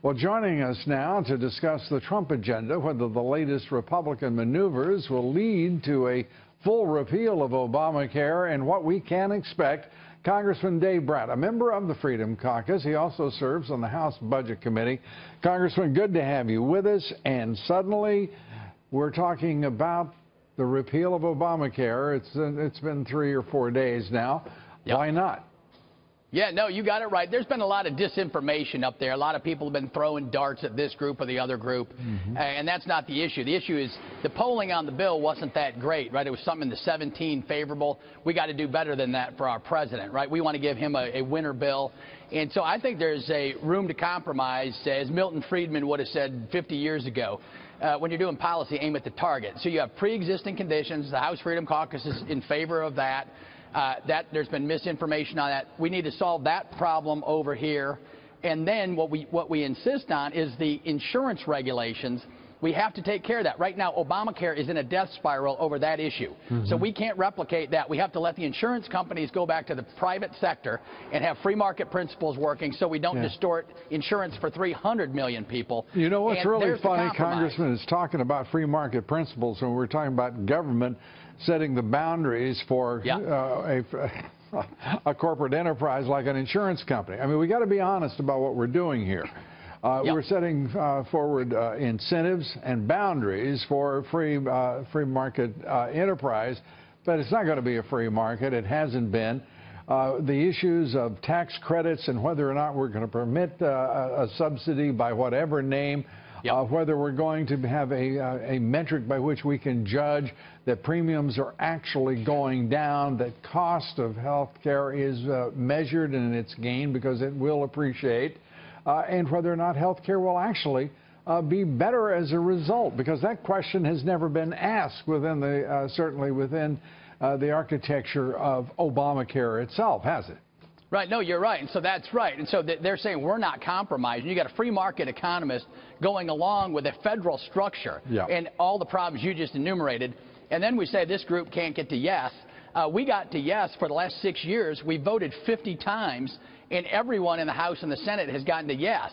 Well, joining us now to discuss the Trump agenda, whether the latest Republican maneuvers will lead to a full repeal of Obamacare and what we can expect, Congressman Dave Brat, a member of the Freedom Caucus. He also serves on the House Budget Committee. Congressman, good to have you with us. And suddenly, we're talking about the repeal of Obamacare. It's been 3 or 4 days now. Yep. Why not? Yeah, no, you got it right. There's been a lot of disinformation up there. A lot of people have been throwing darts at this group or the other group, and that's not the issue. The issue is the polling on the bill wasn't that great, right? It was something in the 17 favorable. We got to do better than that for our president, right? We want to give him a winner bill. And so I think there's a room to compromise, as Milton Friedman would have said 50 years ago. When you're doing policy, aim at the target. So you have pre-existing conditions. The House Freedom Caucus is in favor of that. There's been misinformation on that. We need to solve that problem over here. And then what we insist on is the insurance regulations. We have to take care of that. Right now, Obamacare is in a death spiral over that issue. So we can't replicate that. We have to let the insurance companies go back to the private sector and have free market principles working so we don't distort insurance for 300 million people. You know what's really funny, Congressman, is talking about free market principles when we're talking about government setting the boundaries for a corporate enterprise like an insurance company. I mean, we got to be honest about what we're doing here. We're setting forward incentives and boundaries for free market enterprise, but it's not going to be a free market. It hasn't been. The issues of tax credits and whether or not we're going to permit a subsidy by whatever name, whether we're going to have a metric by which we can judge that premiums are actually going down, that cost of health care is measured in its gain because it will appreciate, and whether or not health care will actually be better as a result, because that question has never been asked within the certainly within the architecture of Obamacare itself, has it? Right. No, you're right. And so that's right. And so they're saying we're not compromising. You got a free market economist going along with a federal structure and all the problems you just enumerated. And then we say this group can't get to yes. We got to yes for the last 6 years. We voted 50 times, and everyone in the House and the Senate has gotten to yes.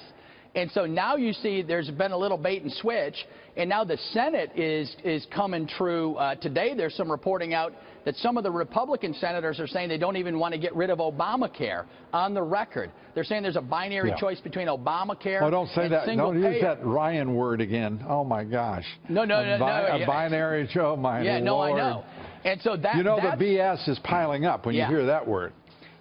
And so now you see there's been a little bait and switch, and now the Senate is coming true. Today there's some reporting out that some of the Republican senators are saying they don't even want to get rid of Obamacare on the record. They're saying there's a binary choice between Obamacare don't say and that. single Don't payer. use that Ryan word again. Oh, my gosh. No. A binary show, my Lord. Yeah, no, I know. And so that, you know, the BS is piling up when you hear that word.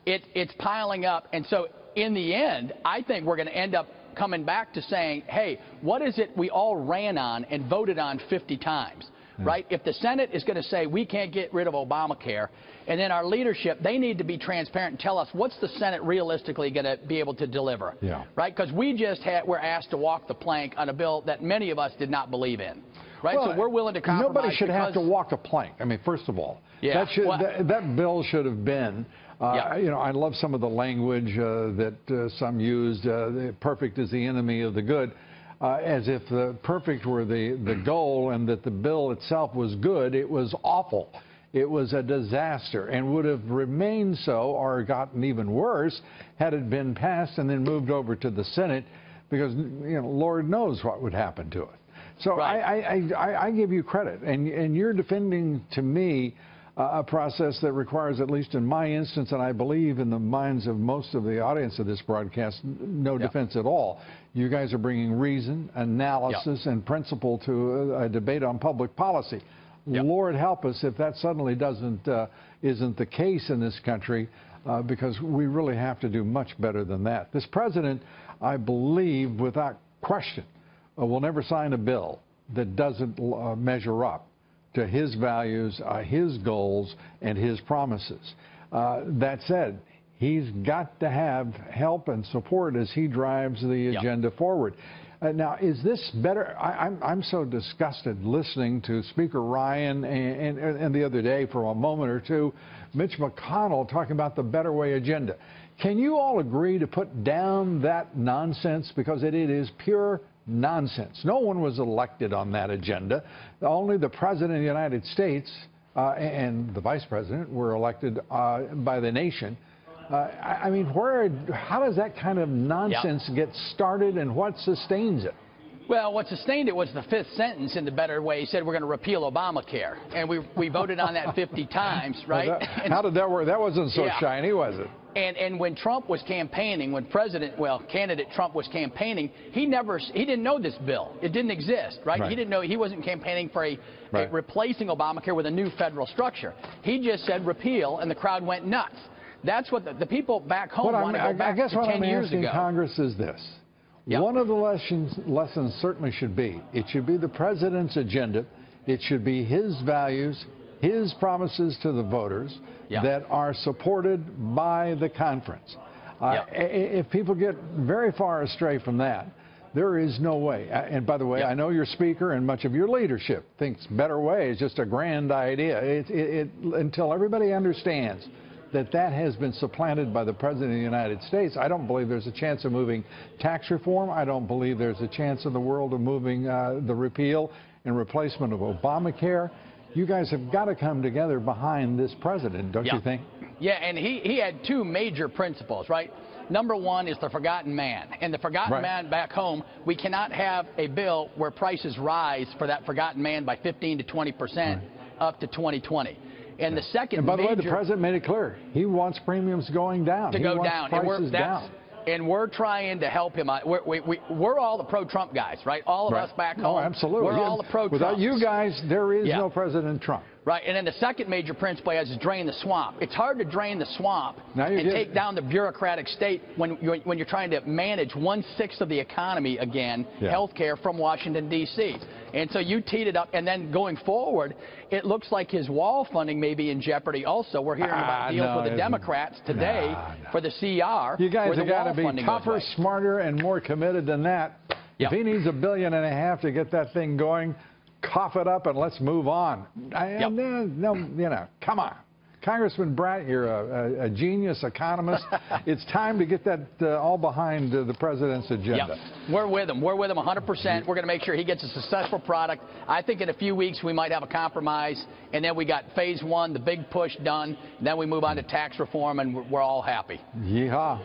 It's piling up. And so in the end, I think we're going to end up coming back to saying, hey, what is it we all ran on and voted on 50 times, right? If the Senate is going to say we can't get rid of Obamacare, and then our leadership, they need to be transparent and tell us what's the Senate realistically going to be able to deliver, right? Because we just were asked to walk the plank on a bill that many of us did not believe in, right? Well, so we're willing to compromise. Nobody should have to walk the plank. I mean, first of all, that bill should have been you know, I love some of the language that some used, perfect is the enemy of the good, as if the perfect were the goal and that the bill itself was good. It was awful. It was a disaster and would have remained so or gotten even worse had it been passed and then moved over to the Senate, because, you know, Lord knows what would happen to it. So I give you credit, and you're defending to me a process that requires, at least in my instance, and I believe in the minds of most of the audience of this broadcast, no defense at all. You guys are bringing reason, analysis, and principle to a debate on public policy. Lord help us if that suddenly isn't the case in this country, because we really have to do much better than that. This president, I believe, without question, will never sign a bill that doesn't measure up to his values, his goals, and his promises. That said, he's got to have help and support as he drives the agenda forward. Now, is this better? I'm so disgusted listening to Speaker Ryan and the other day for a moment or two, Mitch McConnell talking about the Better Way agenda. Can you all agree to put down that nonsense? Because it is pure nonsense. No one was elected on that agenda. Only the President of the United States and the Vice President were elected by the nation. I mean, how does that kind of nonsense get started, and what sustains it? Well, what sustained it was the fifth sentence in the better way. He said we're going to repeal Obamacare, and we voted on that 50 times, right? Well, how did that work? That wasn't so shiny, was it? And when Trump was campaigning, when candidate Trump was campaigning, he didn't know this bill. It didn't exist, right? He didn't know. He wasn't campaigning for replacing Obamacare with a new federal structure. He just said repeal, and the crowd went nuts. That's what the people back home want to go back to 10 years ago. I guess what I'm asking Congress is this. One of the lessons certainly should be, it should be the president's agenda. It should be his values, his promises to the voters that are supported by the conference. If people get very far astray from that, there is no way. And by the way, I know your speaker and much of your leadership thinks better way is just a grand idea. Until everybody understands that has been supplanted by the President of the United States, I don't believe there's a chance of moving tax reform. I don't believe there's a chance in the world of moving the repeal and replacement of Obamacare. You guys have got to come together behind this president, don't you think? Yeah, and he had two major principles, right? Number one is the forgotten man. And the forgotten man back home, we cannot have a bill where prices rise for that forgotten man by 15 to 20% up to 2020. And the second and by the way, the president made it clear he wants premiums going down. He wants prices down. And we're trying to help him out. We're all the pro-Trump guys, right? All of us back home. Oh, absolutely. We're all the pro-Trump. Without you guys, there is no President Trump. Right, and then the second major principle is drain the swamp. It's hard to drain the swamp and take down the bureaucratic state when you're trying to manage 1/6 of the economy again, health care, from Washington, D.C. And so you teed it up, and then going forward, it looks like his wall funding may be in jeopardy also. We're hearing about deals with the Democrats today for the CR. You guys have got to be tougher, smarter, and more committed than that. If he needs $1.5 billion to get that thing going, cough it up and let's move on. Come on. Congressman Brat, you're a genius economist. It's time to get that all behind the president's agenda. We're with him. We're with him 100%. We're going to make sure he gets a successful product. I think in a few weeks we might have a compromise, and then we got phase one, the big push done. Then we move on to tax reform, and we're all happy. Yeehaw.